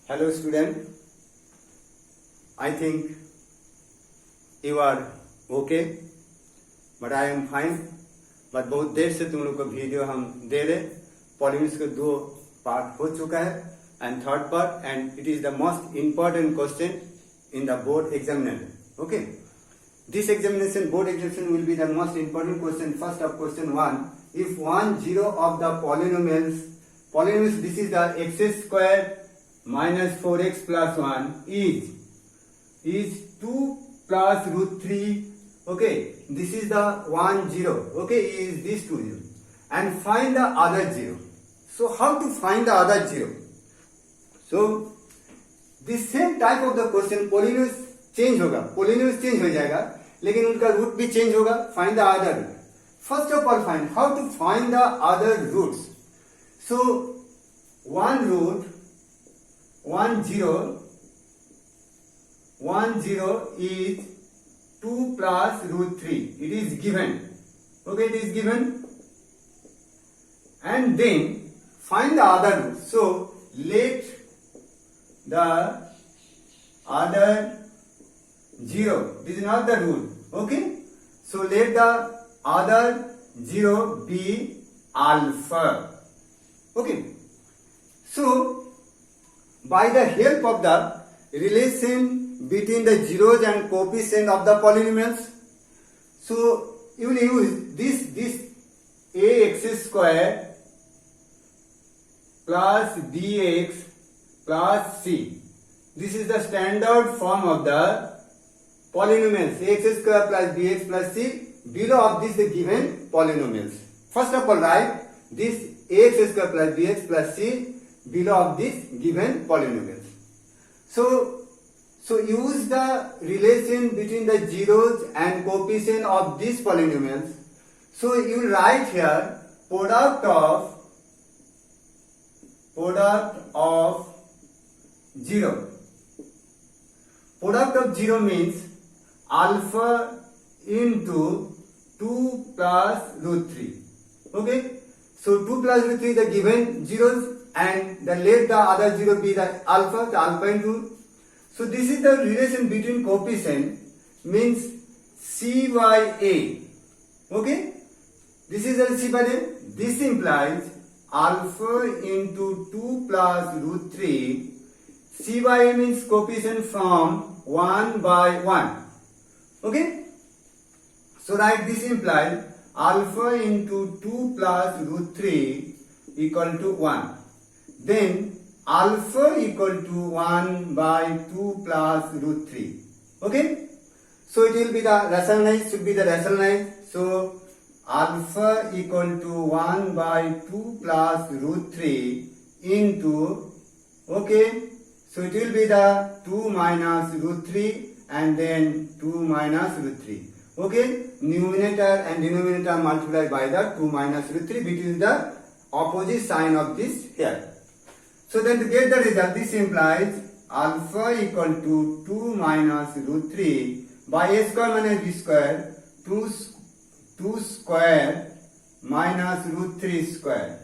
Hello student, I think you are okay, but I am fine. but बहुत देर से तुम लोग को वीडियो हम दे रहे. पॉलिमिक्स के दो पार्ट हो चुका है and third part, and it is the most important question in the board examination. Okay, this examination board examination will be the most important question. First of question 1, if 1 0 of the polynomials this is the x square minus 4x plus 1 is 2 plus root 3. Okay, this is the 1 0. Okay, is this 2 0 and find the other 0. So how to find the other 0? So this same type of the question, polynomials change होगा, polynomial change हो जाएगा लेकिन उनका root भी change होगा. Find the other root. First of all find how to find the other roots. So 1 root 1 0 is 2 plus root 3. It is given. Okay, it is given. And then find the other root. So let the other 0. This is not the rule. Okay, so let the other 0 be alpha. Okay, so by the help of the relation between the zeros and coefficient of the polynomials, so you will use this ax square plus bx plus c. This is the standard form of the polynomials. Ax square plus bx plus c below of this the given polynomials. First of all write this ax square plus bx plus c below of this given polynomials. So use the relation between the zeros and coefficient of these polynomials. So you write here product of 0. Product of 0 means alpha into 2 plus root 3. Okay, so 2 plus root 3 the given zeros and the let the other 0 be the alpha into. So this is the relation between coefficient means c by a. Okay, this is the c by a. This implies alpha into 2 plus root 3. C by a means coefficient from 1 by 1. Okay, so write this implies alpha into 2 plus root 3 equal to 1. Then alpha equal to 1 by 2 plus root 3. Okay, so it will be the rationalized, should be the rationalized. So alpha equal to 1 by 2 plus root 3 into, okay, so it will be the 2 minus root 3 and then 2 minus root 3. Okay, numerator and denominator multiplied by the 2 minus root 3, which is the opposite sign of this here. So then to get the result, this implies alpha equal to 2 minus root 3 by a square minus b square, 2 square minus root 3 square.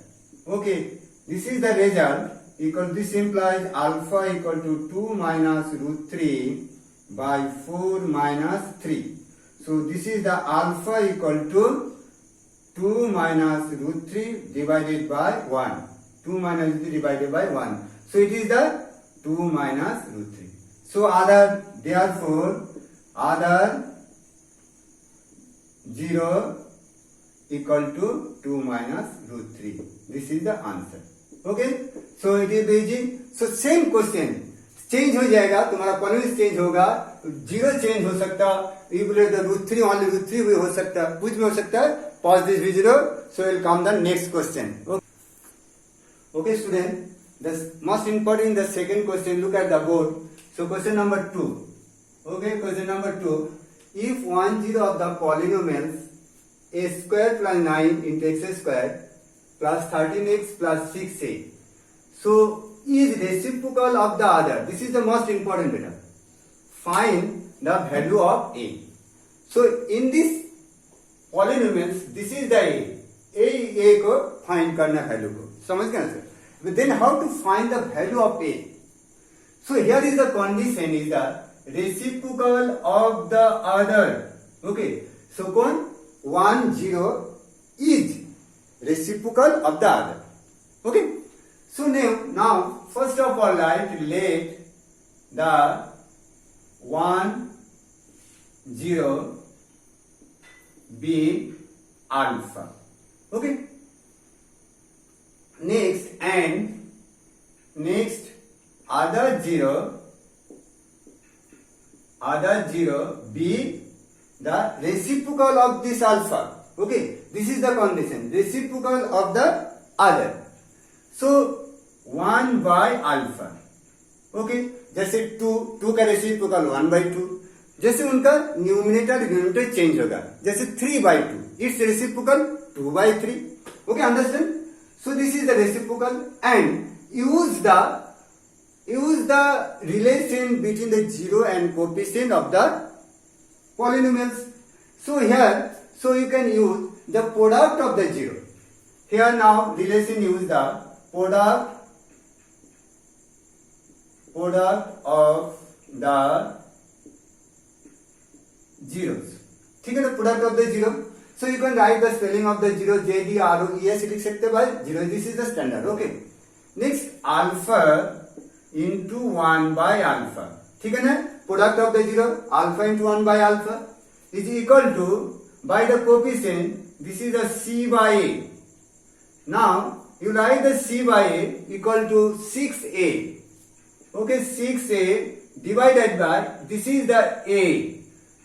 Okay, this is the result equal, this implies alpha equal to 2 minus root 3 by 4 minus 3. So this is the alpha equal to 2 minus root 3 divided by 1. 2 minus root 3 divided by 1. So it is the 2 minus root 3. So therefore other 0 equal to 2 minus root 3. This is the answer. Okay, so it is easy. So same question change हो जाएगा, तुम्हारा polynomial change होगा, zero change हो सकता, root 3 only root 3 भी हो सकता, कुछ भी हो सकता है. Pause this video, so will come the next question. Okay student, the most important the second question, look at the board. So question number 2. Okay, question number 2, if 1 0 of the polynomials a square plus 9 into x square plus 13x plus 6a, so is reciprocal of the other. This is the most important beta. Find the value of a. So in this polynomials, this is the a को find करना value को, समझ गए ना sir. Then how to find the value of a? So here is the condition is the reciprocal of the other. Okay. So kon 1 0 is reciprocal of the other. Okay. So now first of all let the 1 0 be alpha. Okay. Next other 0 be the reciprocal of this alpha. Okay, this is the condition, reciprocal of the other. So 1 by alpha. Okay, जैसे 2 का reciprocal 1/2, जैसे उनका numerator denominator change होगा, जैसे 3/2 it's reciprocal 2/3. Okay, understand? So this is the reciprocal and use the relation between the 0 and coefficient of the polynomials. So here, so you can use the product of the 0. Here now relation use the product of the zeros. ठीक है ना, product of the 0. So you can write the spelling of the 0 ZEROES लिख सकते by 0. This is the standard. Okay. Next alpha into 1 by alpha. ठीक है ना, product of the 0 alpha into 1 by alpha is equal to by the coefficient. This is the C by A. Now you write the C by A equal to 6A. Okay, 6A divided by this is the A.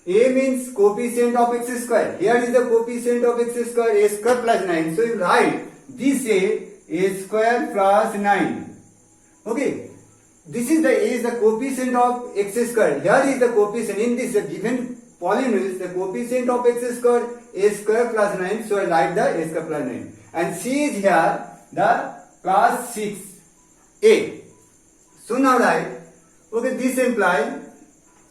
A means coefficient of x square. Here is the coefficient of x square, a square plus 9. So you write this a square plus 9. Okay, this is the coefficient of x square. Here is the coefficient in this given polynomial, the coefficient of x square, a square plus 9. So I write the a square plus 9. And C is here the plus 6a. So now write, okay, this implies,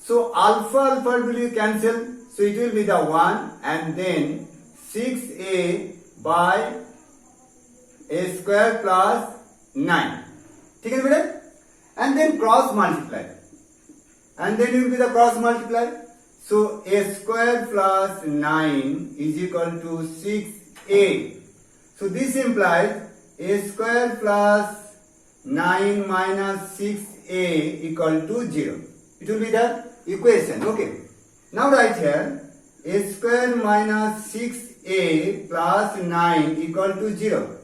so alpha will be cancelled, so it will be the 1 and then 6a by a square plus 9. ठीक है बेटा? And then cross multiply. And then it will be the cross multiply. So a square plus 9 is equal to 6a. So this implies a square plus 9 minus 6a equal to 0. It will be the equation. Okay. Now write here a square minus 6a plus 9 equal to 0.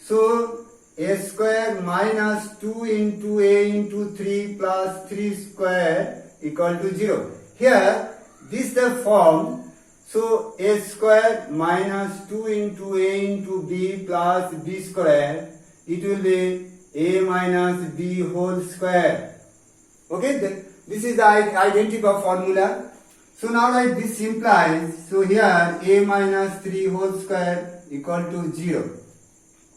So a square minus 2 into a into 3 plus 3 square equal to 0. Here this is the form. So a square minus 2 into a into b plus b square, it will be a minus b whole square. Okay, this is the identical formula. So now like this implies, so here a minus 3 whole square equal to 0.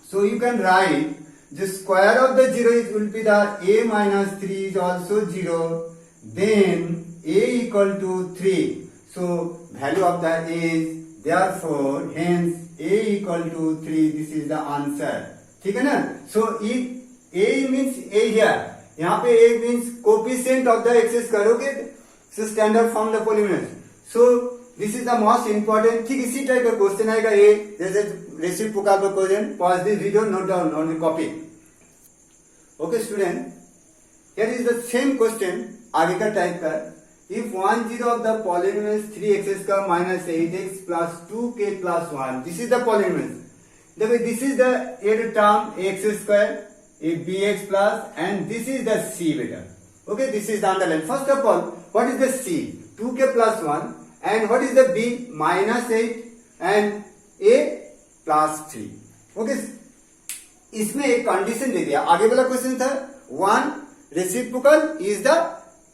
So you can write the square of the 0 will be the a minus 3 is also 0. Then a equal to 3. So value of the a is therefore hence a equal to 3. This is the answer. ठीक है ना? So if a means a here. यहाँ पे a means coefficient of the x square. Okay? So standard form the polynomial. So this is the most important. ठीक इसी type का question आएगा a जैसे रेसिप्रोकल का question. Pause this video, note down on the copy. Okay student, here is the same question आगे का type का. If 1 0 of the polynomial is 3x square minus 8x plus 2k plus 1. This is the polynomial. This is the a term x square, a bx plus, and this is the c beta. Okay, this is the underline. First of all, what is the c? 2k plus 1. And what is the b? Minus 8 and a plus 3. Okay, इसमें एक condition दे दिया. आगे वाला question था 1 reciprocal is the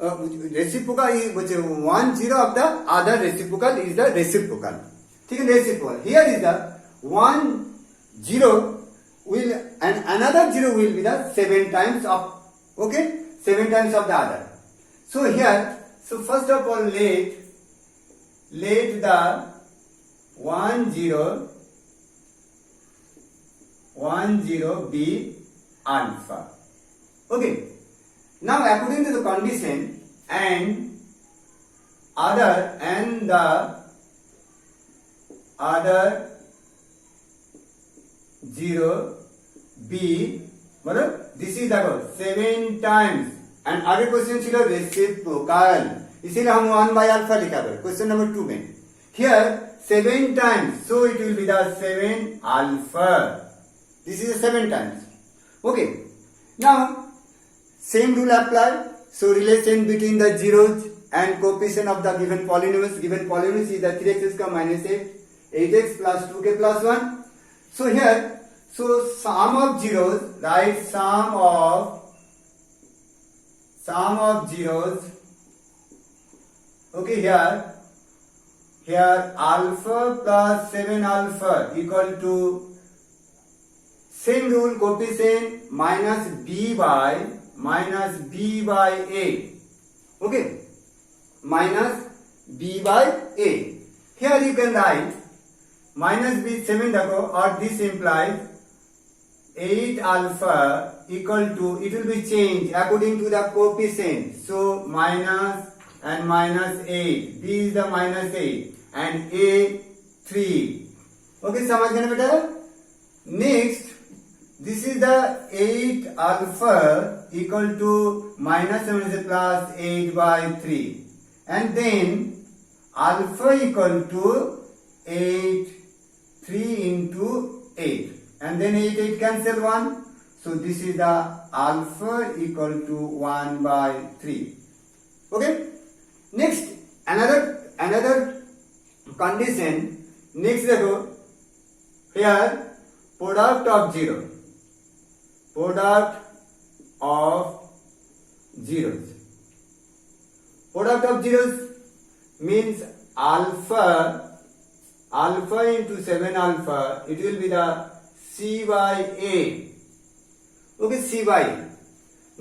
reciprocal is 1 0 of the other reciprocal is the reciprocal. ठीक है, reciprocal. Here is the 1 0 will and another 0 will be the 7 times of, okay, 7 times of the other. So here, so first of all let the 1 0 be alpha. Okay. Now according to the condition the other 0 b मतलब this is the 7 times and आगे question छिलो reciprocal इसीलिए हम 1 by alpha लिखा है question number 2 में here 7 times so it will be the 7 alpha this is 7 times okay now same rule applied so relation between the zeros and coefficient of the given polynomials is the 3x square minus 8x plus 2k plus 1 so here so sum of zeros right sum of zeros okay here alpha plus 7 alpha equal to same rule coefficient minus b by a okay minus b by a here you can write minus b 7 देखो और this implies 8 alpha equal to it will be changed according to the coefficient so minus and minus 8 b is the minus 8 and a 3 okay समझ गए ना बेटा next this is the 8 alpha equal to minus 7 is plus 8 by 3 and then alpha equal to 8 3 into 8 and then 8 cancel 1 so this is the alpha equal to 1 by 3 okay next another condition next देखो here product of zeros means alpha into 7 alpha it will be the c by a okay c by a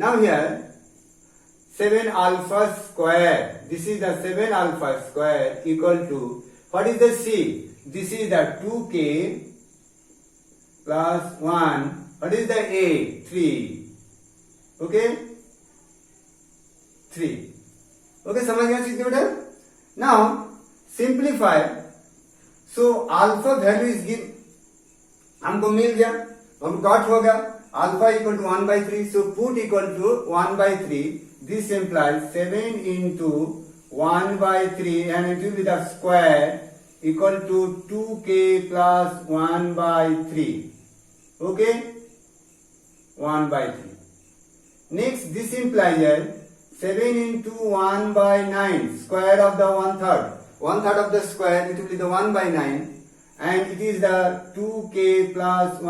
now here 7 alpha square this is the 7 alpha square equal to what is the c this is the 2k plus 1 what is the a 3 okay 3 okay समझ गया चीज बेटा now simplify so alpha value is given हमको मिल गया हम cut हो गया alpha equal to 1 by 3 so put equal to 1 by 3 this implies 7 into 1 by 3 and it will be the square equal to 2k plus 1 by 3 okay 1 by 3 next this implies 7 into 1 by 9 square of the 1/3 of the square it will be the 1 by 9 and it is the 2k plus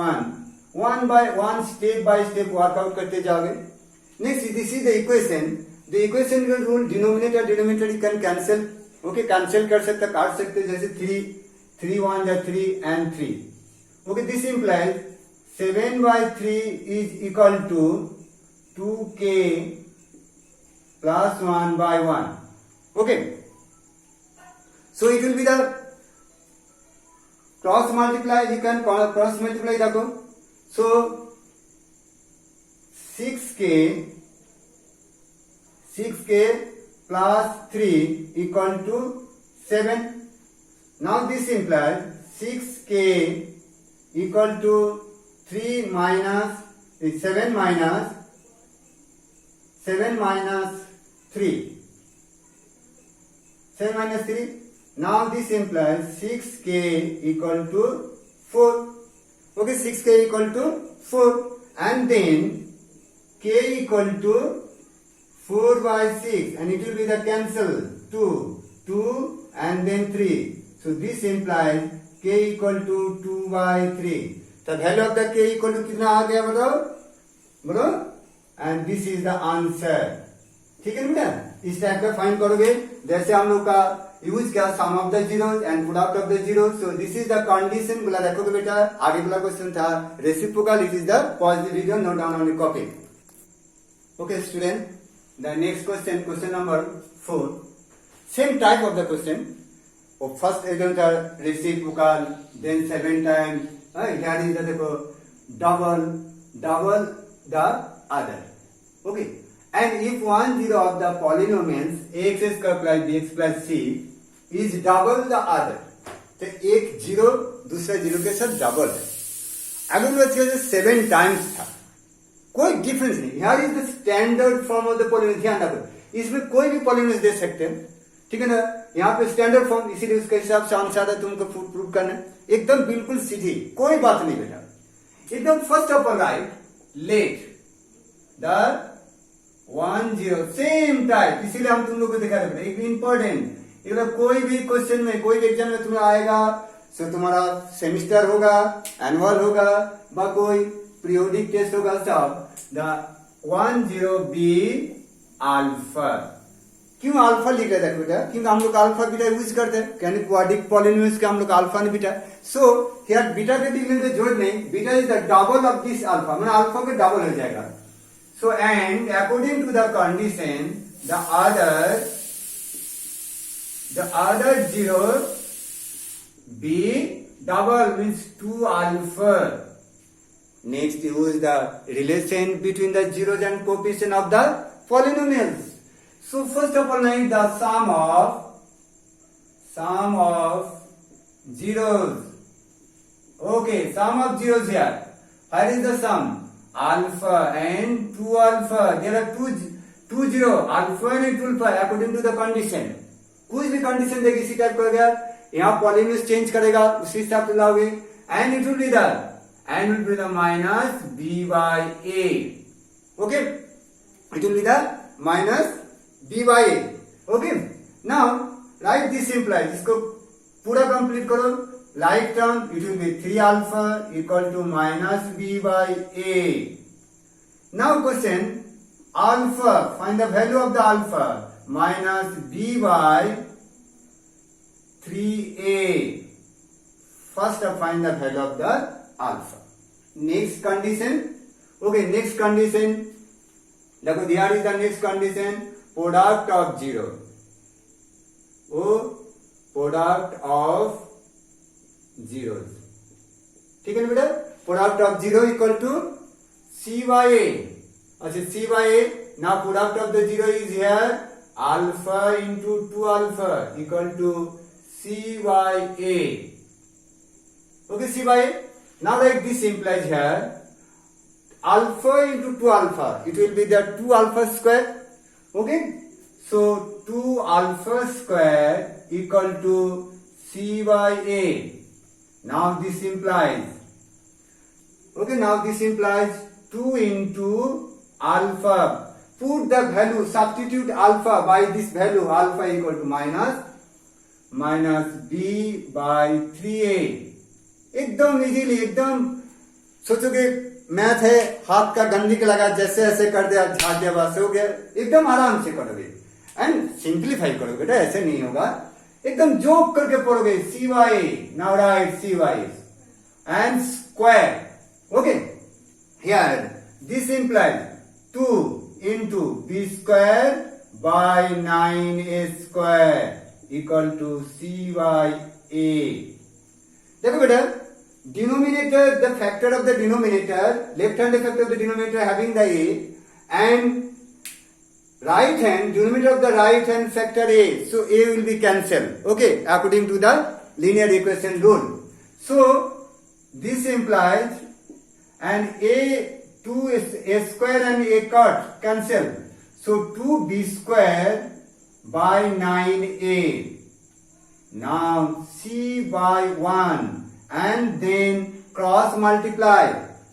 1 by 1 step by step workout करते जाओगे next this is the equation rule denominator you can cancel okay cancel कर सकते काट सकते जैसे 3 1 या 3 and 3 okay this implies 7 by 3 is equal to 2k plus 1 by 1 okay so it will be the cross multiply you can cross multiply देखो so 6k plus 3 equal to 7 now this implies 6k equal to 3 minus 7 minus 3 now this implies 6k equal to 4 okay 6k equal to 4 and then k equal to 4 by 6 and it will be the cancel 2 and then 3 so this implies k equal to 2 by 3 the value of the k equal to कितना आ गया बताओ and this is the answer ठीक है बेटा इस type का find करोगे जैसे हम लोग का यूज किया sum of the zeros and product of the zeros so this is the condition बोला रखोगे बेटा आगे वाला क्वेश्चन था reciprocal it is the positive reason note down on the copy okay student the next question number 4 same type of the question first example are reciprocal then 7 times here is the double the other okay and if one zero of the polynomials ax square plus bx plus c is double the other, तो एक zero दूसरे zero के साथ double है। अगर वो चीज 7 times था, कोई डिफरेंस नहीं। Here is the standard form of the polynomial, ध्यान रखो, इसमें कोई भी पॉलिनोमियल दे सकते हैं, ठीक है ना। यहाँ पे स्टैंडर्ड फॉर्म, इसीलिए उसके हिसाब से आंसर है, तुमको प्रूव करना है। एकदम बिल्कुल सीधी, कोई बात नहीं बेटा, एकदम first of all right let the 1 0 same type, इसीलिए हम तुम लोग को दिखा रहे हैं। एक इंपॉर्टेंट, कोई भी क्वेश्चन में, कोई भी एग्जाम में तुम्हारा आएगा, सो तुम्हारा सेमिस्टर होगा, एनुअल होगा, व कोई पीरियोडिक टेस्ट होगा, सब द 1 0 बी अल्फा। क्यों अल्फा लिख रहे थे बेटा? क्योंकि हम लोग अल्फा बीटा यूज करते हैं, यानी क्वाड्रिक पॉलिनोमियल्स के हम लोग अल्फा ने बीटा। सो हियर बीटा के दिखने में जोड़ नहीं, beta is the double of this alpha, मतलब अल्फा के डबल हो जाएगा। So and according to the condition the other zero be double means 2 alpha. Next use the relation between the zeros and coefficient of the polynomials. So first of all write the sum of zeros. Okay, sum of zeros here. Where is the sum? Alpha and 2 alpha. There are two zero, alpha and 2 alpha according to the condition. कुछ भी condition देगी इसी type करोगे, यहाँ polynomial change करेगा उसी हिसाब से लाओगे, and it will be the minus b by a. Okay, it will be the minus b by a. Okay, now write this simplify, इसको पूरा कंप्लीट करो। Like term it will be 3 alpha equal to minus b by a. Now question alpha, find the value of the alpha, minus b by 3a. First find the value of the alpha. Next condition, okay, next condition, देखो here is the next condition, product of zero, product of zeros, ठीक है ना बेटा, product of zero equal to c by a. अच्छा, c by a, now product of the zero is here alpha into 2 alpha equal to c by a. Okay, c by a. Now like this implies here alpha into 2 alpha, it will be the 2 alpha square. Okay, so 2 alpha square equal to c by a. Now this implies, okay, now this implies 2 into alpha. Put the value, substitute alpha by this value, alpha equal to minus b by 3a. एकदम easily, एकदम सोचोगे math है, हाथ का गंदी के लगा, जैसे ऐसे कर दिया, झाड़ दिया, बस हो गया। एकदम आराम से करोगे एंड सिंप्लीफाई करोगे बेटा, ऐसे नहीं होगा, एकदम जोक करके पढ़ोगे। C y, now write c y and square. Okay, here this implies 2 into b square by 9a square equal to c by a. देखो बेटा, denominator, the factor of the denominator, left hand factor of the denominator having the a, and right hand, denominator of the right hand factor a, so a will be cancelled, okay, according to the linear equation rule. So this implies, and a 2a square and a cut cancel, so 2b square by 9a. Now c by 1 and then cross multiply,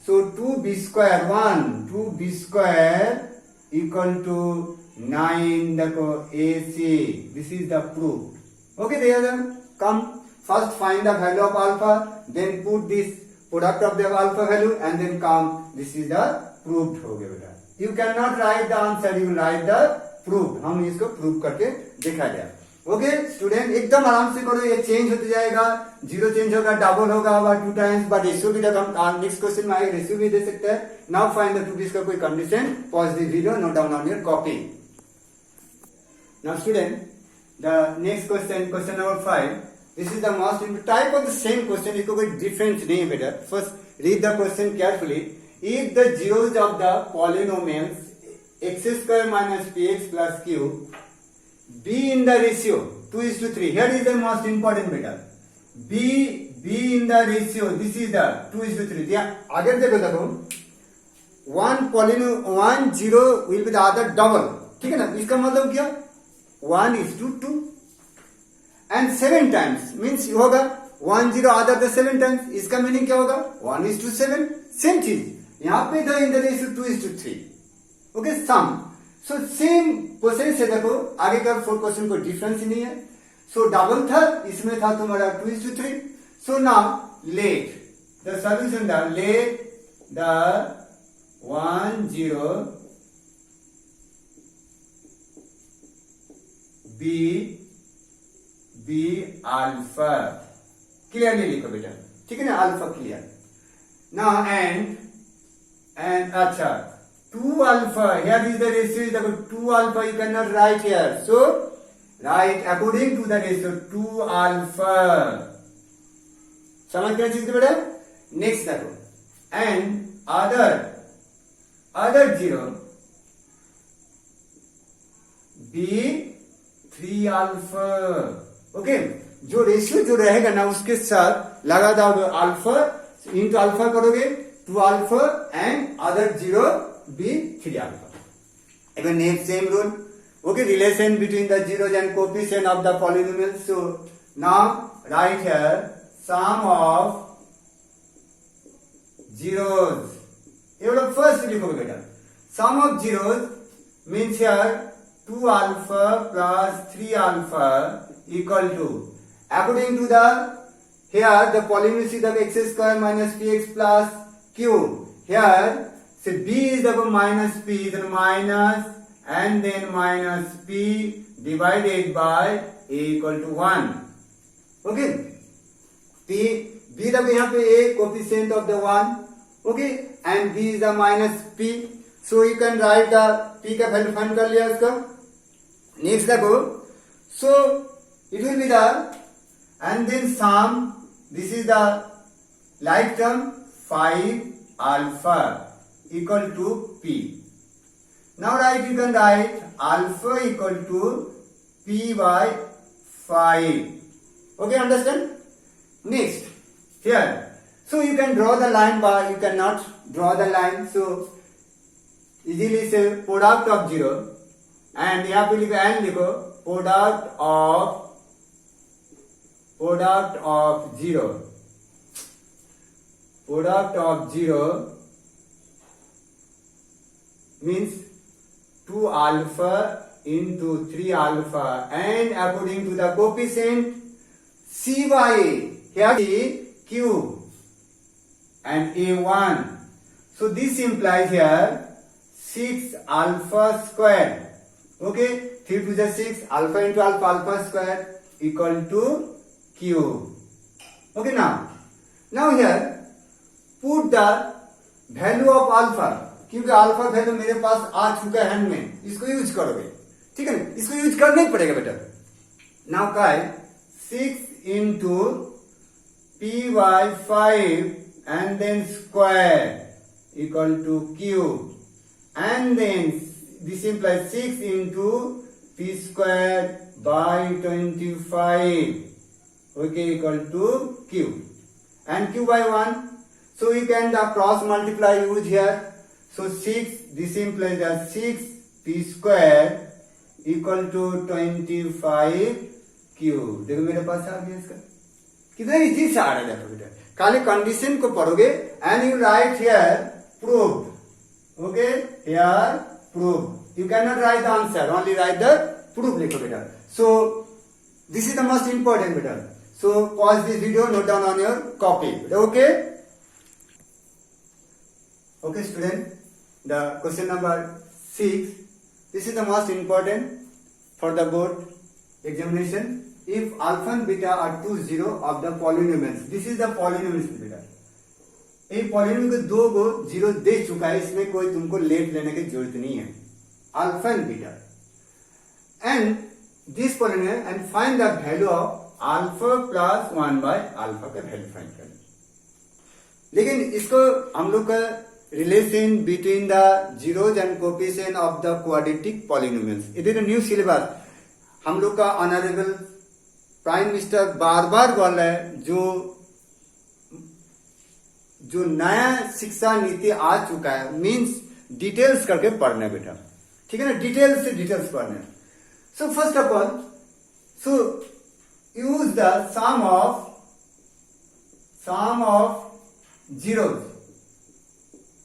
so 2b square 1, 2b square equal to 9, देखो ac. This is the proof. Okay, there come, first find the value of alpha, then put this product of the alpha value and then come, this is the proved हो गया बेटा। You cannot write the answer, you write the proof. हम इसको prove करके दिखा दिया। Okay student, एकदम आराम से करो, ये चेंज होते जाएगा, जीरो चेंज होगा, डबल होगा, 2 टाइम्स, बट रेशियो भी हम नेक्स्ट क्वेश्चन में आएगा, रेशियो भी दे सकते हैं। नाउ फाइंड द प्रूफ, इसका कोई condition, pause the video, note down on your copy. Now student, the next question, question number 5, this is the most type of the same question, इसको कोई difference नहीं है बेटा। First read the question carefully. If the zeros of the polynomials x square minus px plus q be in the ratio 2:3. Here is the most important beta. Be in the ratio. This is the 2:3. आगे देखो 1 0 will be the other double. ठीक है ना, इसका मतलब क्या 1:2 and 7 times means होगा 1 0 other the 7 times. इसका मीनिंग क्या होगा 1:7. सेम चीज यहाँ पे the in the ratio 2:3. Okay sum. So same process है. देखो आगे का 4 क्वेश्चन को डिफरेंस ही नहीं है. सो डबल था, इसमें था तुम्हारा 2:3. So now let the solution the let the 1 0 b alpha. Clearly लिखो बेटा, ठीक है ना, अल्फा क्लियर. नाउ एंड अच्छा 2 alpha, here is the ratio is equal to 2 alpha, you cannot write here. So, write according to the ratio 2 alpha. समझ गया चीज बेटा. नेक्स्ट देखो and other 0 be 3 alpha. Okay, जो रेशियो जो रहेगा ना उसके साथ लगा दोगे अल्फा, इंटू अल्फा करोगे 2 alpha and other 0 be 3 alpha. Again same rule. Okay, relation between the zeros and coefficient of the polynomials. So now write here sum of zeros. ये लोग first लिखोगे बेटा. Sum of zeros means here 2 alpha plus 3 alpha equal to, according to the here the polynomial is the x square minus px plus q. Here so b is the minus p, then minus and then minus p divided by a equal to 1. Okay, p b the यहाँ पे a coefficient of the 1. Okay, and b is the minus p. So you can write the p का value find कर लिया इसका. Next देखो, so it will be the and then sum. This is the like term 5 alpha equal to p. Now you can write alpha equal to p by 5. Okay, understand? Next here, so you can draw the line, but you cannot draw the line. So easily say product of 0 and यहाँ पे लिखो and लिखो product of 0 means 2 alpha into 3 alpha and according to the coefficient c by a. Here is q and a1. So this implies here 6 alpha square. Okay, 3 to the 6 alpha into alpha square equal to q. Okay, now here put the value of alpha. क्योंकि alpha value मेरे पास आ चुका है hand में, इसको use करोगे. ठीक है ना, इसको यूज करना ही पड़ेगा बेटा. नाउ का 6 into p by 5 and then square equal to q and then this implies 6 into p square by 25. Okay, equal to q and q by 1. So you can cross multiply use here. So 6, this implies that 6 p square equal to 25 q. देखो मेरे पास आ गया इसका. कितना easy से आ रहा है देखो बेटा. खाली कंडीशन को पढ़ोगे and you write here proved. Okay, here proved. You cannot write the answer, only write the proof लिखो बेटा. So this is the most important बेटा. So pause this video, note down on your copy. Okay. Okay student, the question number 6, this is the most important for the board examination. If alpha and beta are two zero of the polynomials, this is the polynomials beta. ये polynomial को 2 को 0 दे चुका है, इसमें कोई तुमको late लेने की जरूरत नहीं है. Alpha and beta and this polynomial and find the value of alpha plus 1 by alpha का वैल्यू फाइंड करना. लेकिन इसको हम लोग का relation between the zeros and coefficient of the quadratic polynomials. It is a new syllabus. हम लोग का ऑनरेबल प्राइम मिनिस्टर बार बार बोल रहे हैं जो नया शिक्षा नीति आ चुका है, मीन्स डिटेल्स करके पढ़ना बेटा, ठीक है ना, डिटेल्स से डिटेल्स पढ़ना. So first of all, so use the sum of zeros.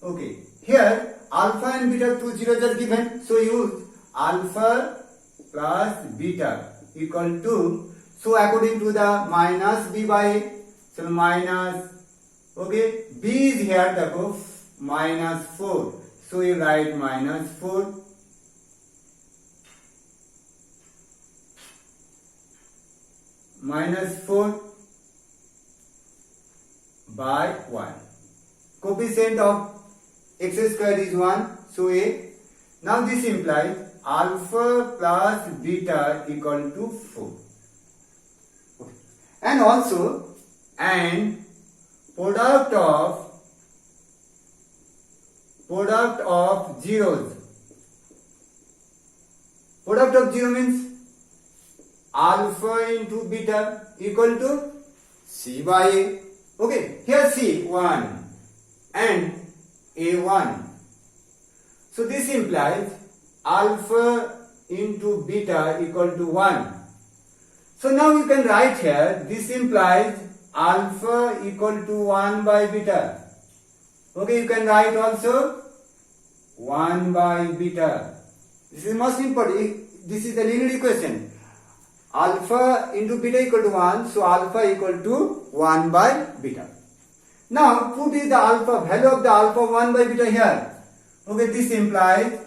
Okay, here alpha and beta two zeros are given, so use alpha plus beta equal to, so according to the minus b by a, so minus, okay, b is here देखो minus 4, so you write minus 4 by 1. Coefficient of x square is 1, so a. Now this implies alpha plus beta equal to 4. Okay. And also, and product of zeros. Product of zero means alpha into beta equal to c by a. Okay, here c 1 and a1. So this implies alpha into beta equal to 1. So now you can write here, this implies alpha equal to 1 by beta. Okay, you can write also 1 by beta. This is most important. This is the linear equation. Alpha into beta equal to 1, so alpha equal to 1 by beta. Now put the alpha, value of the alpha 1 by beta here. Okay, this implies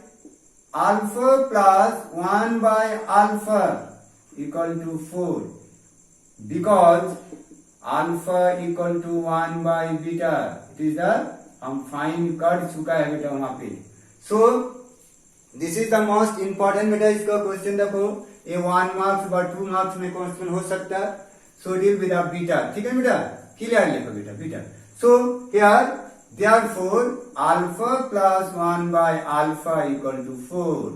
alpha plus 1 by alpha equal to 4, because alpha equal to 1 by beta. It is the हम fine कर चुका है बेटा वहां पे. So this is the most important बेटा. इसका question देखो, ये 1 मार्क्स व 2 मार्क्स में क्वेश्चन हो सकता है. सो डील विद बीटा, ठीक है बेटा, क्लियर लिखो बेटा beta. So here therefore alpha plus 1 by alpha equal to 4.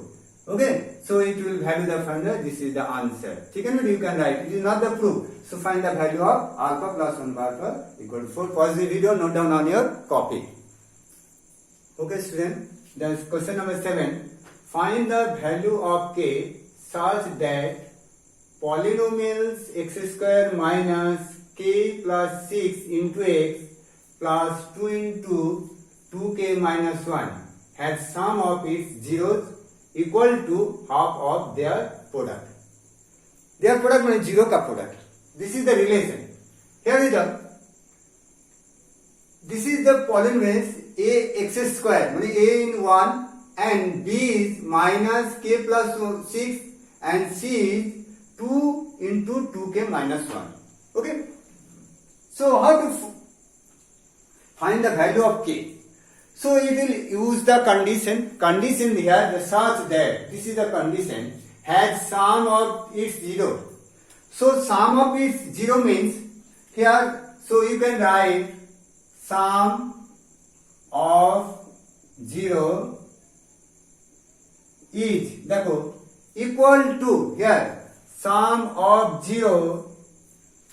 Okay, so it will value the formula. This is the answer, ठीक है बेटा. You can write, it is not the proof. So find the value of alpha plus 1 by alpha equal to 4. Pause the video, note down on your copy. Okay student, that's question number 7. Find the value of k such that polynomials x square minus k plus 6 into x plus 2 into 2k minus 1 has sum of its zeros equal to half of their product. Their product means zero का product. This is the relation. Here is the, this is the polynomials a x square, means a in 1 and b is minus k plus 6 and c is 2 into 2k minus 1. Okay. So how to find the value of k? So it will use the condition here, the such that, this is the condition, has sum of its zero. So sum of its zero means here, so you can write sum of 0 is, देखो, equal to, here sum of 0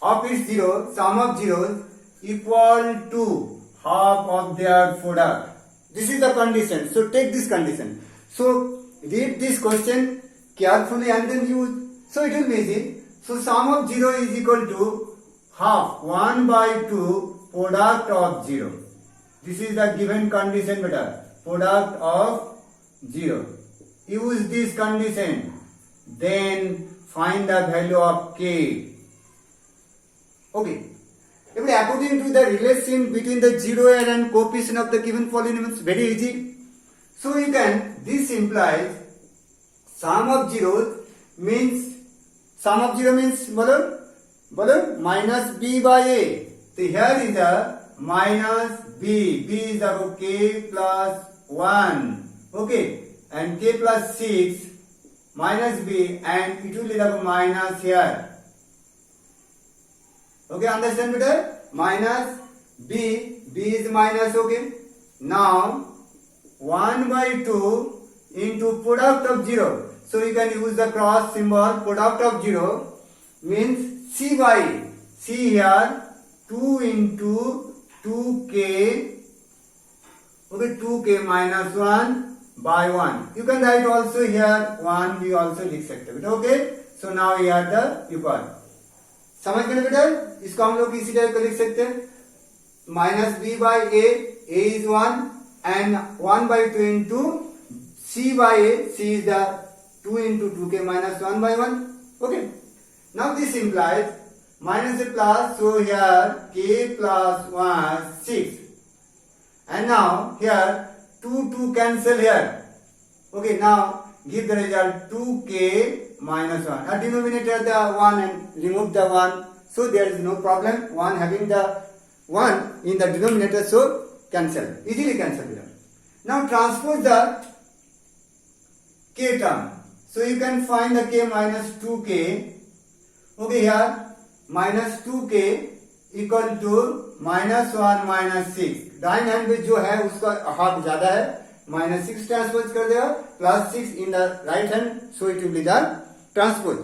of its zero, sum of zeros equal to half of their product. This is the condition. So take this condition. So read this question carefully and then use. So it will be easy. So sum of 0 is equal to half 1 by 2 product of 0. This is the given condition beta. Product of 0. Use this condition. Then find the value of k. Okay. According to the relation between the zero and coefficient of the given polynomials, very easy. So you can, this implies sum of zeros means, sum of 0 means bolo minus b by a. So here is the minus b. B is the k plus 1. Okay, and k plus 6 minus b, and it will be the minus here. Okay, understand better? Minus b, b is minus, okay. Now 1 by 2 into product of 0. So you can use the cross symbol. Product of 0 means C by C here 2 into 2k. Okay, 2k minus 1 by 1. You can write also here 1 we also लिख सकते हैं. Okay. So now here the equal. समझ गए बेटा? इसको हम लोग इसी टाइप का लिख सकते हैं. Minus b by a is 1 and 1 by 2 into c by a. C is the 2 into 2k minus 1 by 1. Okay. Now this implies minus a plus, so here k plus 1 6. And now here 2 cancel here. Okay, now give the result 2k minus 1. At denominator the 1 and remove the 1. So there is no problem. 1 having the 1 in the denominator, so cancel. Easily cancel here. Now transpose the k term. So you can find the k minus 2k. Okay, here minus 2k equal to minus 1 minus 6. दाइन hand में जो है उसका half ज्यादा है, minus 6 transpose कर देगा, plus 6 in the right hand, so it will be the transpose.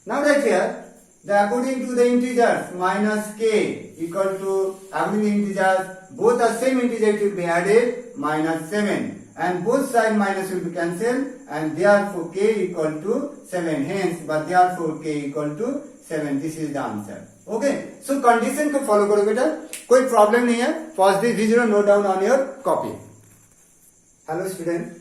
Now right here, according to the integers, minus k equal to, according to integers, both are same integer, it will be added, minus 7. And both side minus will be cancelled, and therefore k equal to 7. Hence, but therefore k equal to 7. This is the answer. Okay, so condition को follow करो बेटा, कोई problem नहीं है. Pause this video, note down on your copy. Hello student.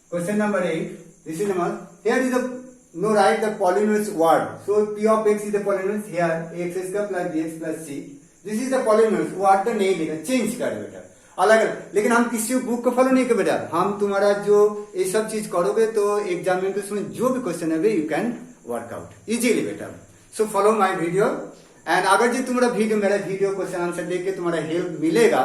Question number 8. This is number. Here is the no write the polynomials word. So p of x is the polynomials here. X square plus bx plus c. This is the polynomials. word तो नहीं लिखा, change कर बेटा. अलग अलग. लेकिन हम किसी बुक को फॉलो नहीं कर बेटा. हम तुम्हारा जो ये सब चीज करोगे तो एग्जाम में उसमें जो भी क्वेश्चन है you can work out easily बेटा. So follow my video. And अगर जो तुम्हारा वीडियो मेरा वीडियो क्वेश्चन आंसर देख तुम्हारा हेल्प मिलेगा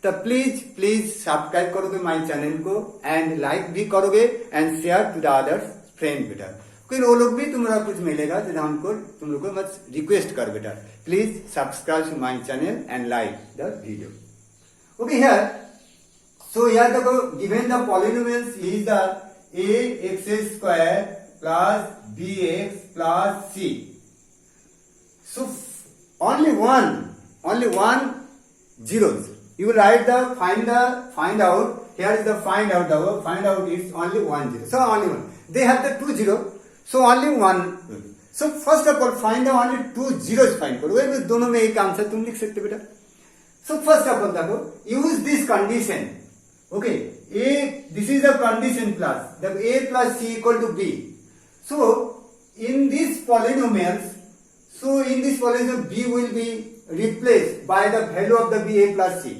तो प्लीज सब्सक्राइब करोगे माय चैनल को एंड लाइक भी करोगे and share to the other friend बेटा. कोई वो लोग भी तुम्हारा कुछ मिलेगा तो हमको तुम लोग को मत रिक्वेस्ट कर बेटा. Please subscribe to my channel and like the video. Okay, here, so here the given the polynomials is the ax square plus bx plus c. So only one zeros. You will write the find out. Here is the find out. The find out is only 1 0. So only one. They have the 2 0. So only one. So first of all find the only 2 zeros find करो. ये दोनों में एक answer तुम लिख सकते बेटा. So first of all, देखो, use this condition. Okay, this is the condition plus the a plus c equal to b. So in these polynomials, b will be replaced by the value of the b a plus c.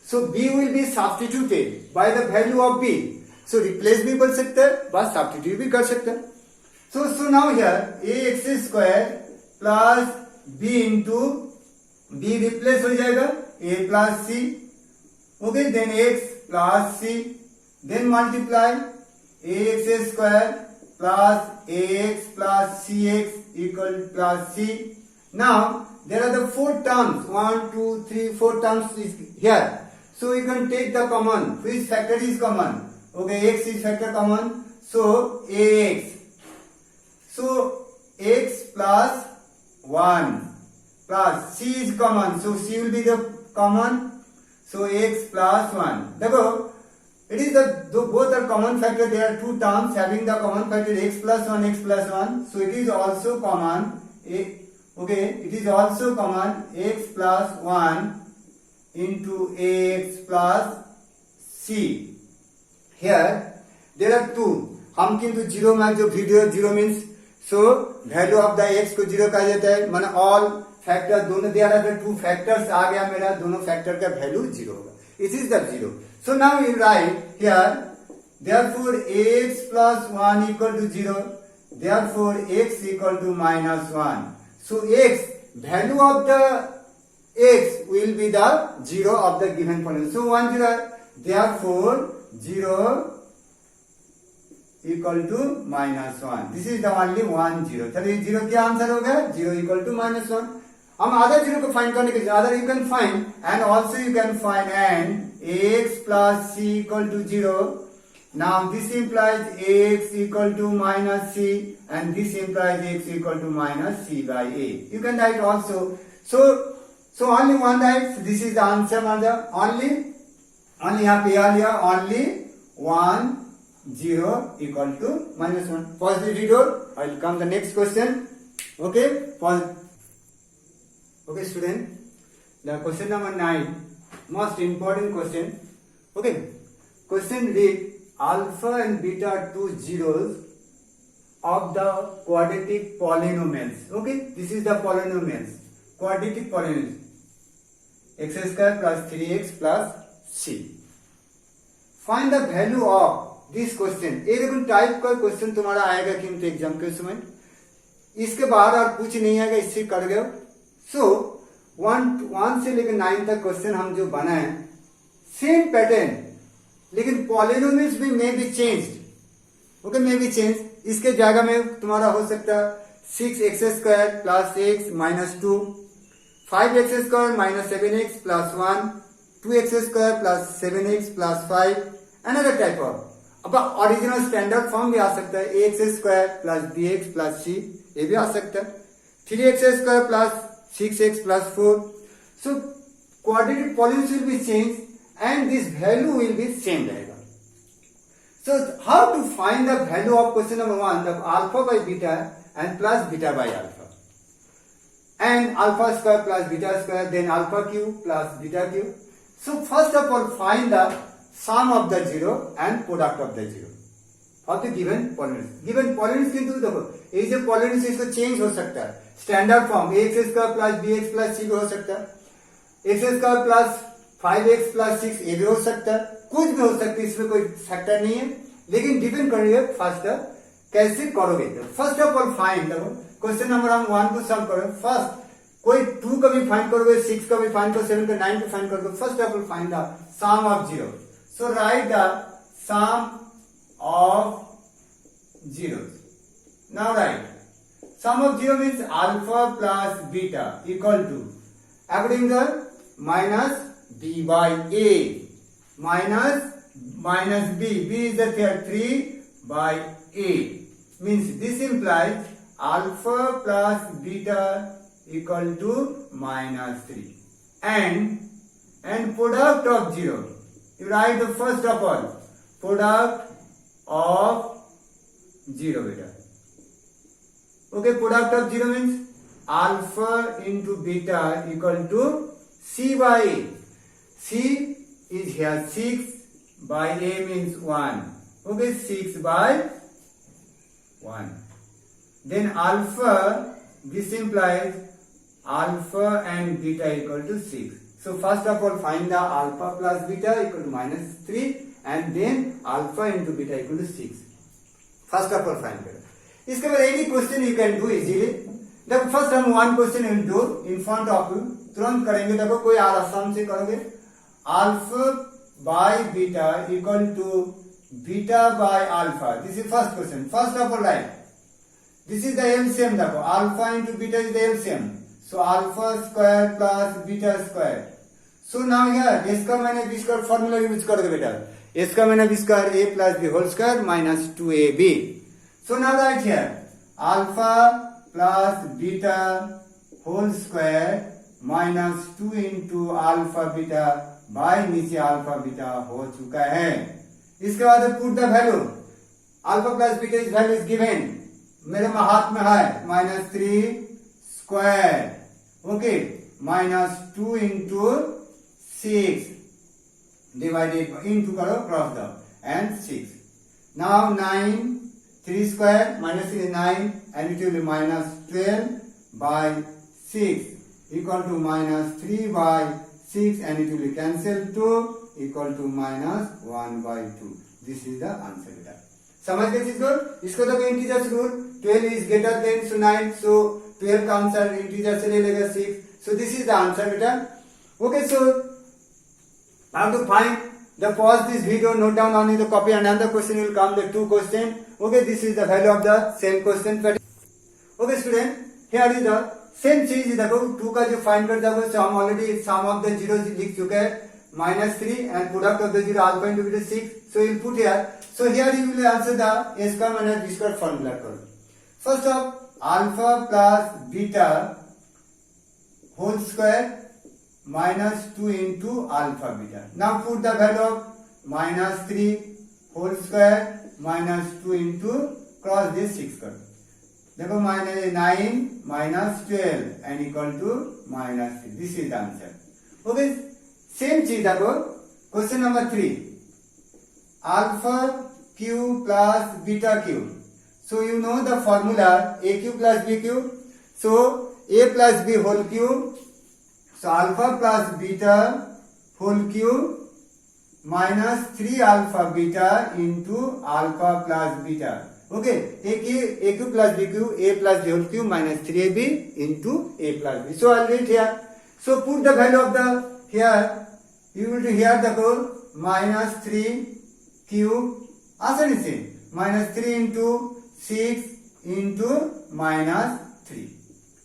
So b will be substituted by the value of b. So replace भी कर सकते हैं, बस substitute भी कर सकते हैं. So now here ax square plus b into b replace हो जाएगा a plus c. Okay, then x plus c. Then multiply ax square plus ax plus cx equal plus c. Now there are the 4 terms. 1, 2, 3, 4 terms is here. So you can take the common. Which factor is common? Okay, x is factor common. So ax. So x plus 1 plus c is common. So c will be the common. So x plus 1. देखो, it is the both are common factor. There are 2 terms having the common factor x plus 1, x plus 1. So it is also common. Okay, it is also common x plus 1 into ax plus c. Here there are 2. हम किंतु 0 में जो video 0 means so value of the x को 0 कहा जाता है. माने all factor दोनों दिया रहा है. 2 फैक्टर्स आ गया मेरा, दोनों फैक्टर का वैल्यू 0 होगा. It is the 0. So now you right here therefore x plus 1 equal to 0. Therefore x equal to minus 1. So x value of the x will be the 0 of the given polynomial. So 1 0. Therefore 0 equal to minus 1. This is the only 1 0. चलिए 0 क्या answer हो गया? 0 equal to minus 1. हम other 0 को find करने के लिए other you can find and also you can find and ax plus c equal to 0. Now this implies ax equal to minus c, and this implies x equal to minus c by a. You can write also. So only one writes. This is the answer. Only यहाँ पे आ लिया. Only 1 0 equal to minus 1. Pause the video. I will come the next question. Okay. Pause. Okay, student. The question number 9, most important question. Okay. Question read. Alpha and beta are two zeros of the quadratic polynomials. Okay, this is the polynomials, quadratic polynomials. X square plus 3x plus c. Find the value of this question. ये देखो type का question तुम्हारा आएगा किंतु exam के समय. इसके बाद और कुछ नहीं आएगा, इससे कर गए. सो 1 से लेकर 9 तक क्वेश्चन हम जो बनाए सेम पैटर्न, लेकिन पॉलिनोमियल्स भी may be changed. Okay, may be change. इसके जगह में तुम्हारा हो सकता है 6x square plus x minus 2, 5x square minus 7x plus 1, 2x square plus 7x plus 5. Another type of अब ओरिजिनल स्टैंडर्ड फॉर्म भी आ सकता है. ax square plus bx plus c, ये भी आ सकता है. 3x square plus 6x plus 4. So quadratic polynomials will be change and this value will be same रहेगा. So how to find the value of question number 1, the alpha by beta and plus beta by alpha, and alpha square plus beta square, then alpha cube plus beta cube. So first of all find the sum of the zero and product of the zero of the given polynomials. Given polynomials किंतु देखो ये जो polynomials इसको change हो सकता है. Standard form ax square plus bx plus c भी हो सकता है. x square plus 5x plus 6 ये भी हो सकता है. कुछ भी हो सकता है, इसमें कोई फैक्टर नहीं है. लेकिन डिपेंड करेगा फर्स्ट कैसे करोगे. First of all find, question number हम 1 को सॉल्व करोगे. फर्स्ट कोई 2 का भी फाइंड करोगे, 6 का भी फाइंड करोगे, 7 का 9 का फाइंड करोगे. First of all find the sum of zero. So write the sum of zeros. Now write sum of zero means alpha plus beta equal to according the minus b by a minus b is the third 3 by a, means this implies alpha plus beta equal to minus 3, and product of 0, you write the first of all product of 0 beta. Okay, product of 0 means alpha into beta equal to c by a. C is here 6 by a means 1. Okay, 6 by 1. Then alpha, this implies alpha and beta equal to 6. So first of all find the alpha plus beta equal to minus 3, and then alpha into beta equal to 6. First of all find beta. इसके बाद any question you can do easily. देखो first हम one question will do in front of you. तुरंत करेंगे. देखो कोई आसान से करोगे. Alpha by beta equal to beta by alpha. This is first question. First of all write. This is the LCM. देखो alpha into beta is the LCM. So alpha square plus beta square. So now here s का मैंने b square formula use कर दो बेटा. s का मैंने b square a plus b whole square minus 2ab. So now write here alpha plus beta whole square minus 2 into alpha beta by नीचे alpha beta हो चुका है. इसके बाद put the value. Alpha plus beta is value is given, मेरे हाथ में है minus 3 square. Okay, minus 2 into 6 divided into करो cross the end 6. Now 9 3 square minus 9 and it will be minus 12 by 6 equal to minus 3 by 6, and it will be cancelled 2 equal to minus 1 by 2. This is the answer बेटा. समझ गए चीज को. इसको तो integers rule 12 is greater than so 9, so 12 का answer integer से ले लेगा 6. So this is the answer बेटा. Okay, so how to find the pause this video, note down only the copy, and another question will come, the 2 question. Okay, this is the value of the same question. Okay student, here is the same चीज देखो 2 का जो find कर देखो हम already sum of the zeros लिख चुके हैं. minus 3 and product of the 0 alpha into beta 6. So you will put here. So here you will answer the a square minus b square formula code. First of alpha plus beta whole square minus 2 into alpha beta. Now put the value of minus 3 whole square minus 2 into cross this 6 square. देखो minus 9 minus 12 and equal to minus 3. This is the answer. Okay, same चीज देखो question number 3. Alpha q plus beta q. So you know the formula aq plus bq. So a plus b whole cube. So alpha plus beta whole cube minus 3 alpha beta into alpha plus beta. Okay, aq plus bq, a plus b whole cube minus 3ab into a plus b. So I'll write here. So put the value of the here. You will do here the code minus 3 cube. Answer is same. Minus 3 into 6 into minus 3.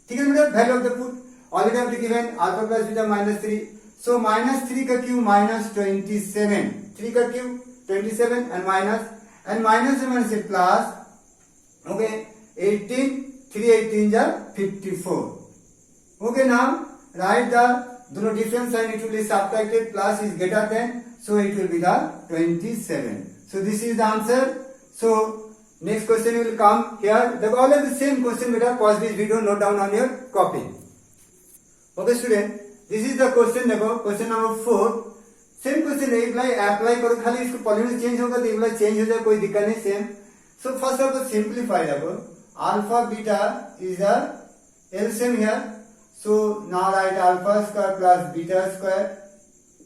ठीक है बेटा, value of the put. Already have given alpha plus beta minus 3. So minus 3 का cube minus 27. 3 का cube 27 and minus minus से plus. Okay, 18. 3 18 जा 54. Okay, now write the दोनों different sign, it will be subtracted, plus is greater than, so it will be the 27. So this is the answer. So next question will come here. The all of the same question, beta, pause this video, note down on your copy. Okay student, this is the question. देखो question number 4. Same question apply करो, खाली इसको polynomial change होगा तो ये change हो जाए, कोई दिक्कत नहीं. Same. So first of all simplify देखो alpha beta is the LCM here. So now write alpha square plus beta square.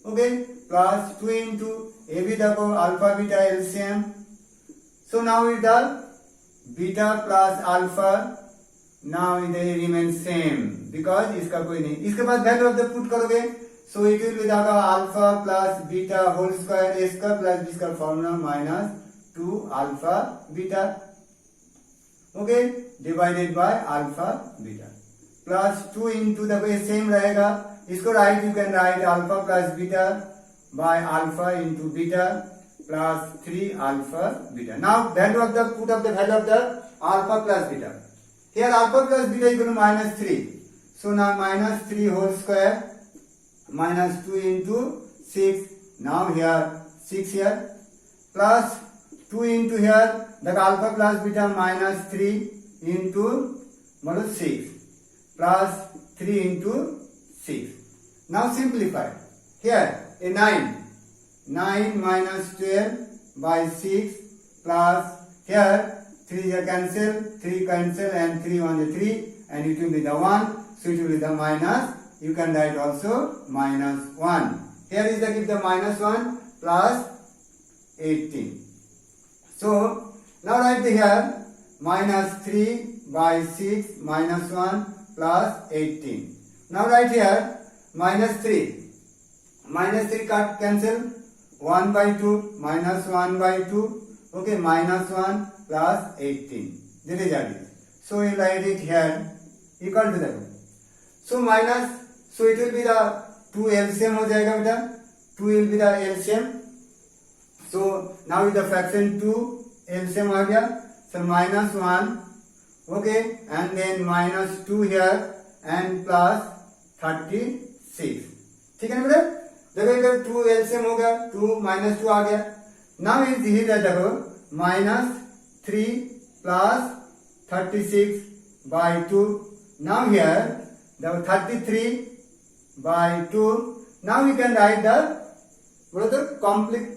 Okay, plus 2 into a भी देखो alpha beta LCM. So now it the beta plus alpha. Now it remain same because इसका कोई नहीं. इसके बाद value of the put करोगे. So it will be the alpha plus beta whole square a square plus b square formula minus 2 alpha beta. Okay, divided by alpha beta plus 2 into the way same रहेगा. इसको right you can write alpha plus beta by alpha into beta plus 3 alpha beta. Now value of the put of the value of the alpha plus beta. Here alpha plus beta equal to minus 3. So now minus 3 whole square minus 2 into 6. Now here 6 here plus 2 into here the alpha plus beta minus 3 into 6 plus 3 into 6. Now simplify. Here a 9 minus 12 by 6 plus here 3 is cancel, 3 cancel and 3 1 is 3 and it will be the 1. So it will be the minus. You can write also minus 1. Here is the give the minus 1 plus 18. So now write here minus 3 by 6 minus 1 plus 18. Now write here minus 3. Minus 3 cut cancel. 1 by 2 minus 1 by 2. Okay, minus 1 plus 18. This is it. So you write it here equal to that. So minus. So it will be the 2 LCM हो जाएगा बेटा. 2 will be the LCM. So now with the fraction 2 LCM आ गया. So minus 1. Okay, and then minus 2 here and plus 36. ठीक है ना बेटा. देखो इधर 2 LCM हो गया. 2 minus 2 आ गया. Now is here देखो minus 3 plus 36 by 2. Now here the 33 by 2. Now we can write the complete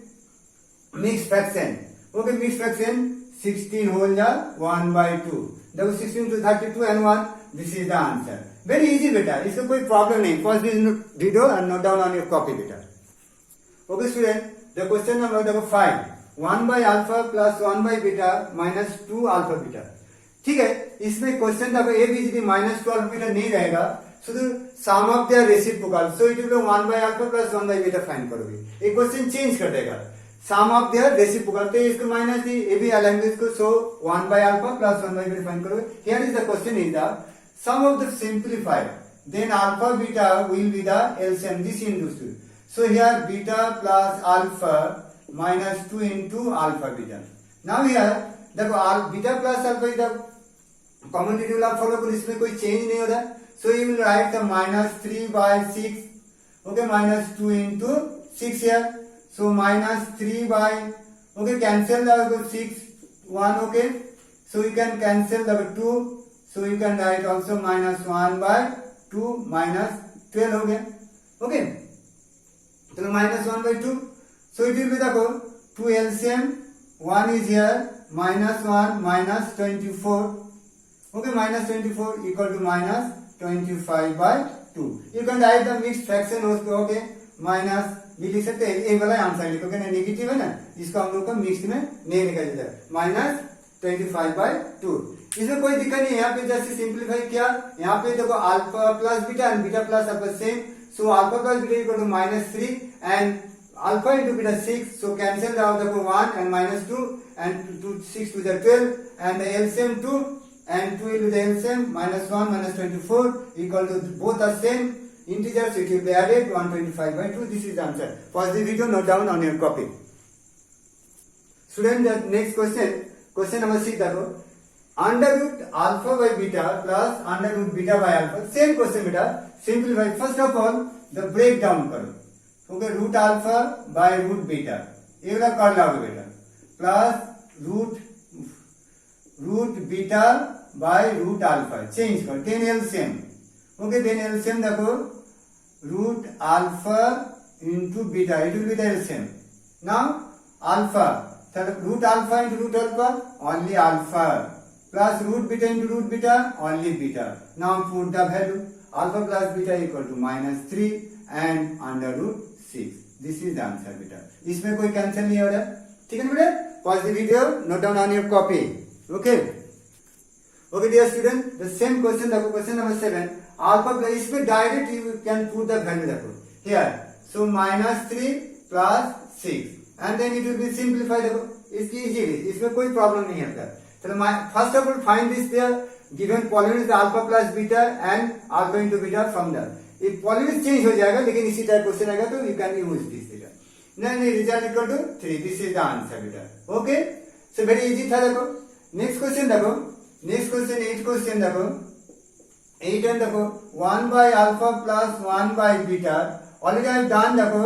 mixed fraction. Okay, mixed fraction 16 whole 1 by 2. देखो 16 to 32 and 1. This is the answer. Very easy beta. इसका कोई problem नहीं. Pause this video and note down on your copy beta. Okay student, the question number 5. 1 by alpha plus 1 by beta minus 2 alpha beta. ठीक है, इसमें question देखो A B C D minus 2 alpha beta नहीं रहेगा. So the sum of their reciprocal. So it will be 1 by alpha plus 1 by beta find करोगे. एक question change कर देगा. Sum of their reciprocal. तो इसको minus the A B language को. So 1 by alpha plus 1 by beta find करोगे. Here is the question is the sum of the simplified. Then alpha beta will be the LCM. This induced. So here beta plus alpha minus 2 into alpha beta. Now here देखो beta plus alpha is the common rule आप follow करो, इसमें कोई change नहीं हो रहा है. So you will write the minus 3 by 6. Okay, minus 2 into 6 here. So minus 3 by, okay, cancel the 6 1. Okay, so you can cancel the 2. So you can write also minus 1 by 2 minus 12 हो गया. Okay, तो minus 1 by 2. So it will be देखो 2 LCM, 1 is here, minus 1 minus 24. Okay, minus 24 equal to minus 25 by 2. You can write the mixed fraction also. Okay, minus भी लिख सकते हैं, ए वाला answer लिखोगे ना, नेगेटिव है ना, इसको हम लोग को मिक्स में नहीं लिखा जाता है. Minus 25 by 2. इसमें कोई दिक्कत नहीं है. यहाँ पे जैसे सिंप्लीफाई किया, यहाँ पे देखो alpha plus beta and beta plus alpha same. So alpha plus beta equal to minus 3 and alpha into beta 6. So cancel out देखो 1 and minus 2 and 6 to the 12 and the LCM 2 and 2 will be the LCM minus 1 minus 24 equal to both are same integers, it will be added 125 by 2. This is the answer. Pause the video, note down on your copy. Student, the next question number 6 देखो, under root alpha by beta plus under root beta by alpha. Same question बेटा, simplify. First of all, the breakdown करो. Okay, root alpha by root beta. ये वाला कर लोगे बेटा. Plus root beta by root alpha. Change करो. Then LCM. Okay, then LCM देखो, root alpha into beta, it will be the LCM. Now alpha, root alpha into root alpha, only alpha, plus root beta into root beta, only beta. Now put the value, alpha plus beta equal to minus 3 and under root 6. This is the answer बेटा. इसमें कोई cancel नहीं हो रहा है. ठीक है बेटा. Pause the video, note down on your copy. Okay. Okay dear student, the same question देखो, question number 7. Alpha plus, इसमें direct you can put the value देखो here. So minus 3 plus 6 and then it will be simplified देखो. इसकी easily, इसमें कोई problem नहीं है. चलो first of all find this there given polynomial alpha plus beta and alpha into beta from there. ये polynomial change हो जाएगा, लेकिन इसी टाइप क्वेश्चन आएगा तो you can use this बेटा. नहीं result equal to 3. This is the answer बेटा. Okay, so very easy था देखो. Next question देखो, next question 8 question देखो. 8 and देखो 1 by alpha plus 1 by beta. Already I have done देखो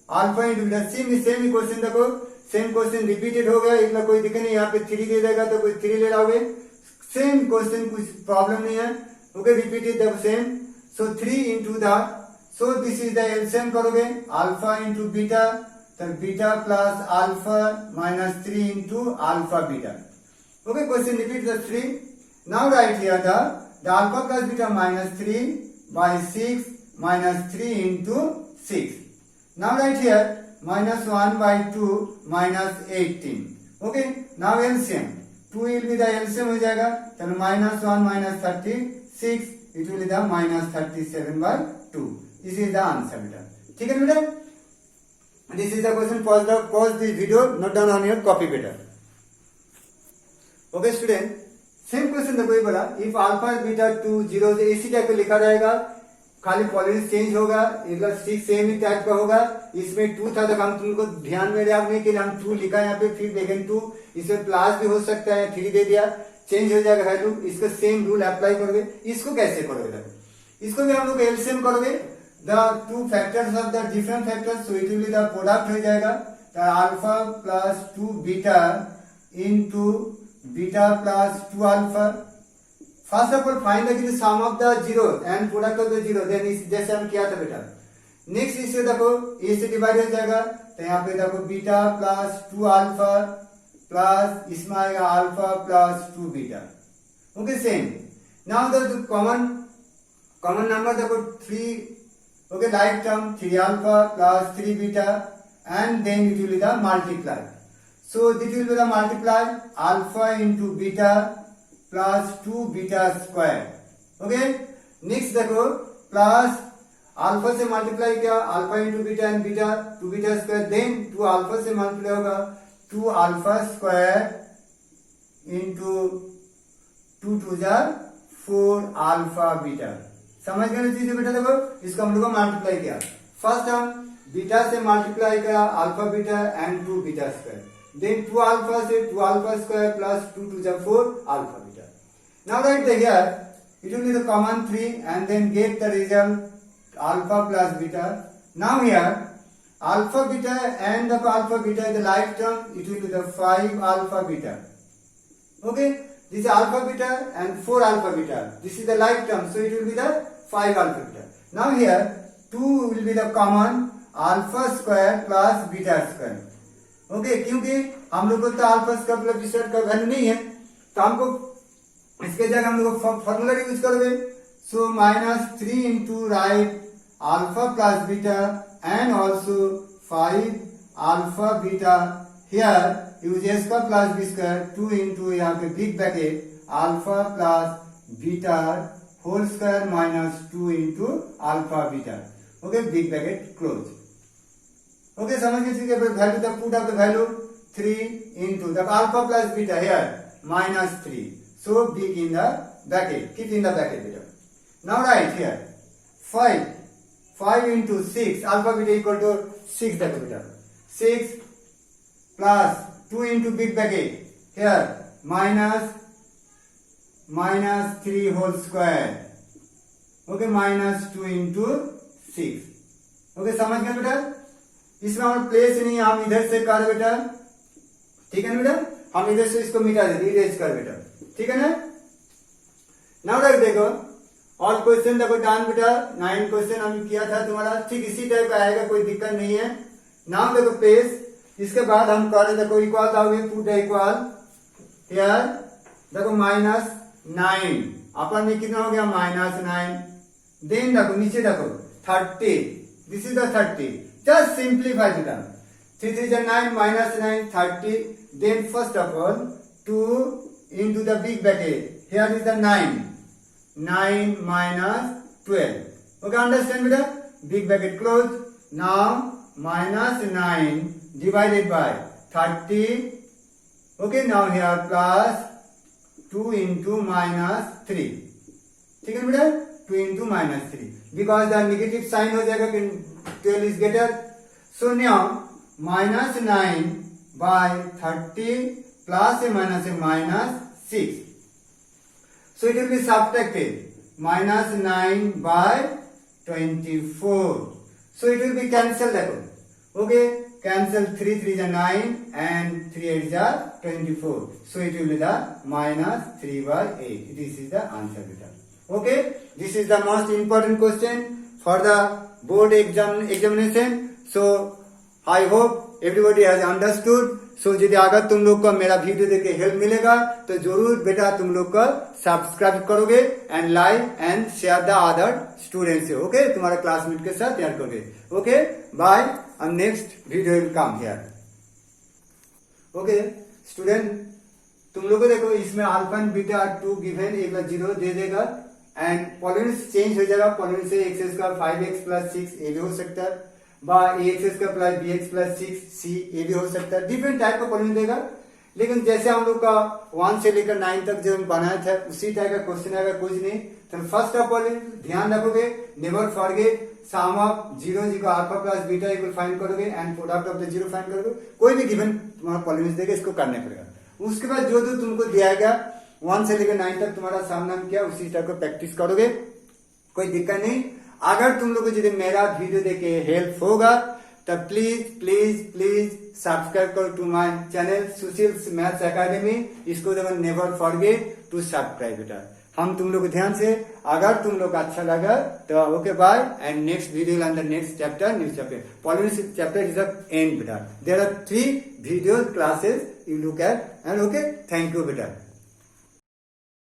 alpha into beta. Same equation देखो, same question repeated हो गया. इसमें कोई दिक्कत नहीं. यहाँ पे 3 दे देगा तो कोई 3 ले लाओगे. Same question, कुछ प्रॉब्लम नहीं है. Okay, repeated the same. So 3 into the, so this is the LCM करोगे, alpha into beta, तो beta plus alpha minus 3 into alpha beta. Okay, question repeat the 3. Now write here the alpha plus beta minus 3 by 6 minus 3 into 6. Now write here minus 1 by 2 minus 18. Okay, now LCM. 2 will be the LCM हो जाएगा. चलो minus 1 minus 36. It will be the minus 37 by 2. This is the answer बेटा. ठीक है बेटा. This is the question. Pause the video. Note down on your copy बेटा. Okay student. Same question देखो ये बोला, इफ अल्फा बीटा 2 0 से इसी टाइप का लिखा रहेगा, खाली पॉलिनोमियल चेंज होगा, इधर 6 सेम ही टाइप का होगा. इसमें 2 था तो हम तुमको ध्यान में रखने के लिए हम 2 लिखा यहाँ पे, फिर देखें 2, इसमें प्लस भी हो सकता है, 3 दे दिया, चेंज हो जाएगा वैल्यू. इसका सेम रूल अप्लाई करोगे. इसको कैसे करोगे देखो, इसको भी हम लोग एलसीएम करोगे. The 2 factors of the different factors, so it will be the product हो जाएगा. Alpha plus 2 beta into beta plus 2 alpha. First of all find the sum of the zero and product of the zero. Then जैसे हम किया था बेटा. Next इससे देखो ए से डिवाइड हो जाएगा, तो यहाँ पे देखो बीटा प्लस 2 अल्फा प्लस इसमें आएगा alpha plus 2 beta. Okay same. Now the common number देखो 3. Okay like term 3 alpha plus 3 beta and then it will be the multiply. So this will be the multiply alpha into beta plus 2 beta square. Okay. Next देखो plus alpha से multiply किया, alpha into beta and beta 2 beta square, then 2 alpha से multiply होगा 2 alpha square into 2 2 जा 4 alpha beta. समझ गए चीजें बेटा. देखो इसको हम लोग को मल्टीप्लाई किया. फर्स्ट हम बीटा से मल्टीप्लाई करा alpha beta and 2 beta square, then 2 alpha से 2 alpha square plus 2 to the 4 alpha beta. Now write the here, it will be the common 3 and then get the result alpha plus beta. Now here alpha beta and the alpha beta is the like term, it will be the 5 alpha beta. Okay, this is alpha beta and 4 alpha beta. This is the like term, so it will be the 5 alpha beta. Now here 2 will be the common alpha square plus beta square. Okay क्योंकि हम लोग को तो alpha square plus beta का value नहीं है, तो हमको इसके जगह हम लोग फॉर्मूला यूज करोगे. So -3 into write alpha plus beta and also 5 alpha beta. Here use a square plus b square 2 into यहाँ पे big bracket alpha plus beta whole square -2 into alpha beta. Okay big bracket close. Okay, समझ गए. ठीक है, value the put of the value 3 into the alpha plus beta here -3. So big in the bracket, keep in the bracket beta. Now write here 5 into 6 alpha beta equal to 6 that beta. 6 plus 2 into big bracket here -3 whole square. Okay, -2 into 6. Okay, समझ गए बेटा. इसमें हम place नहीं, हम इधर से कर बेटा. ठीक है ना बेटा, हम इधर से इसको मिटा देते, इरेज कर बेटा. ठीक है ना. नाउ रख देखो और क्वेश्चन देखो डन बेटा. 9 क्वेश्चन हम किया था तुम्हारा, ठीक इसी टाइप का आएगा, कोई दिक्कत नहीं है. नाउ देखो प्लेस, इसके बाद हम कर देखो इक्वल आओगे, पुट इक्वल हियर देखो -9 अपन में कितना हो गया -9. देन देखो नीचे देखो 30, this is the 30. Just simplify the term. 3 3 is 9 -9 30. Then first of all 2 into the big bracket. Here is the 9. 9 minus 12. Okay, understand beta? Big bracket close. Now -9 divided by 30. Okay, now here plus 2 into -3. ठीक है बेटा, 2 into -3 because the negative sign हो जाएगा कि 12 is greater. So now -9 by 30 plus a -6. So it will be subtracted -9 by 24. So it will be cancelled. Okay, cancel 3 3 is 9 and 3 8 is 24. So it will be the -3 by 8. This is the answer beta. Okay, this is the most important question for the board examination. So I hope everybody has understood. So यदि अगर तुम लोग को मेरा video देख के help मिलेगा तो जरूर बेटा तुम लोग को सब्सक्राइब करोगे and like and share the other students. Okay, तुम्हारे क्लासमेट के साथ शेयर करोगे. Okay, bye and next video will come here. Okay student, तुम लोग को देखो इसमें अल्फा एंड बीटा 2 गिवन 0 दे देगा एंड पॉलिनोमियल चेंज हो जाएगा. पॉलिनोमियल से x स्क्वायर 5x प्लस 6 ये भी हो सकता है, बा ax square plus bx plus 6c ये भी हो सकता है. डिफरेंट टाइप का पॉलिनोमियल देगा. लेकिन जैसे हम लोग का 1 से लेकर 9 तक जो हम बनाया था उसी टाइप का क्वेश्चन आएगा, कुछ नहीं. तो फर्स्ट ऑफ ऑल ध्यान रखोगे, never forget sum of zeros equal alpha plus beta equal find करोगे and product of the zero find करोगे. कोई भी गिवन तुम्हारा पॉलिनोमियल देगा, इसको करना पड़ेगा. उसके बाद जो जो तुमको दिया गया 1 से लेकर 9 तक तुम्हारा सामना किया उसी टाइप को प्रैक्टिस करोगे, कोई दिक्कत नहीं. अगर तुम लोग को यदि मेरा वीडियो देखे हेल्प होगा तो प्लीज प्लीज प्लीज सब्सक्राइब करो to my channel Sushil Maths Academy. इसको देखो नेवर फॉरगेट टू सब्सक्राइब बेटा. हम तुम लोग को ध्यान से, अगर तुम लोग अच्छा लगा तो okay bye and next video अंदर next chapter new chapter polynomial chapter is the end बेटा. There are 3 video classes you look at and okay, thank you बेटा.